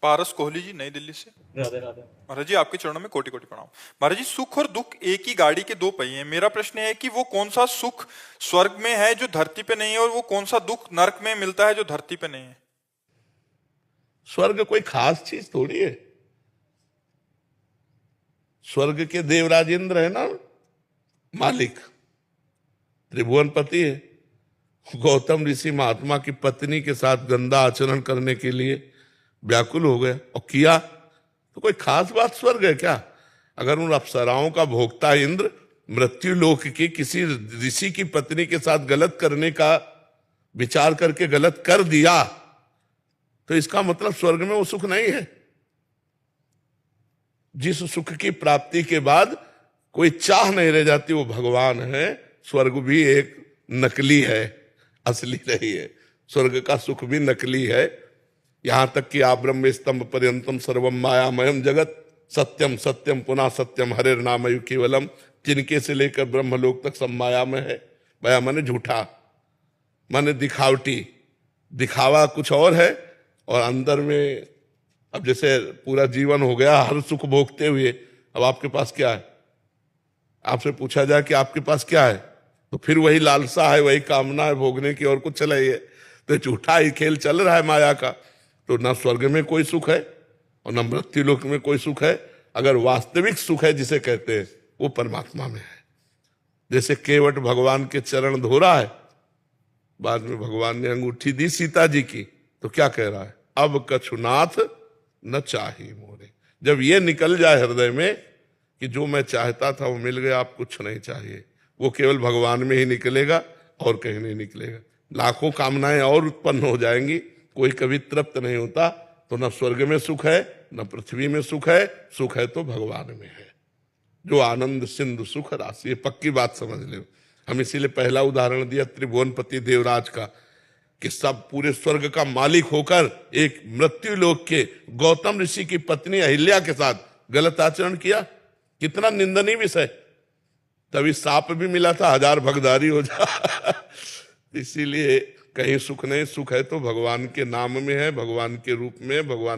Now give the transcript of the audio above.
पारस कोहली जी, नई दिल्ली से। राधे राधे। महाराज जी, आपके चरणों में कोटि कोटि प्रणाम। महाराज जी, सुख और दुख एक ही गाड़ी के दो पहिए हैं। मेरा प्रश्न है कि वो कौन सा सुख स्वर्ग में है जो धरती पे नहीं है, और वो कौन सा दुख नरक में मिलता है जो धरती पे नहीं है? स्वर्ग कोई खास चीज थोड़ी है। स्वर्ग के देवराज इंद्र है ना मालिक, त्रिभुवनपति है। गौतम ऋषि महात्मा की पत्नी के साथ गंदा आचरण करने के लिए व्याकुल हो गए और किया, तो कोई खास बात स्वर्ग है क्या? अगर उन अप्सराओं का भोक्ता इंद्र मृत्यु लोक की किसी ऋषि की पत्नी के साथ गलत करने का विचार करके गलत कर दिया, तो इसका मतलब स्वर्ग में वो सुख नहीं है। जिस सुख की प्राप्ति के बाद कोई चाह नहीं रह जाती, वो भगवान है। स्वर्ग भी एक नकली है, असली नहीं है। स्वर्ग का सुख भी नकली है। यहां तक कि आप ब्रह्म स्तंभ पर्यंतम सर्वम मायामयम जगत सत्यम सत्यम पुनः सत्यम हरे नामयु केवलम, जिनके से लेकर ब्रह्मलोक तक सब माया में है। माया माने झूठा, माने दिखावटी। दिखावा कुछ और है और अंदर में, अब जैसे पूरा जीवन हो गया हर सुख भोगते हुए, अब आपके पास क्या है? आपसे पूछा जाए कि आपके पास क्या है, तो फिर वही लालसा है, वही कामना है भोगने की, और कुछ चला ही है। तो झूठा ही खेल चल रहा है माया का। तो ना स्वर्ग में कोई सुख है और ना मृत्यु लोक में कोई सुख है। अगर वास्तविक सुख है जिसे कहते हैं, वो परमात्मा में है। जैसे केवट भगवान के चरण धो रहा है, बाद में भगवान ने अंगूठी दी सीता जी की, तो क्या कह रहा है? अब कछुनाथ न चाही मोरे। जब ये निकल जाए हृदय में कि जो मैं चाहता था वो मिल गया, आप कुछ नहीं चाहिए, वो केवल भगवान में ही निकलेगा और कहीं नहीं निकलेगा। लाखों कामनाएं और उत्पन्न हो जाएंगी, कोई कभी तृप्त नहीं होता। तो न स्वर्ग में सुख है न पृथ्वी में सुख है। सुख है तो भगवान में है, जो आनंद सिंधु सुख राशि। ये पक्की बात समझ लो। हम इसीलिए पहला उदाहरण दिया त्रिभुवनपति देवराज का, कि सब पूरे स्वर्ग का मालिक होकर एक मृत्यु लोक के गौतम ऋषि की पत्नी अहिल्या के साथ गलत आचरण किया। कितना निंदनीय विषय। तभी साप भी मिला था, 1000 भगदारी हो जा। इसीलिए कहीं सुख नहीं, सुख है तो भगवान के नाम में है, भगवान के रूप में, भगवान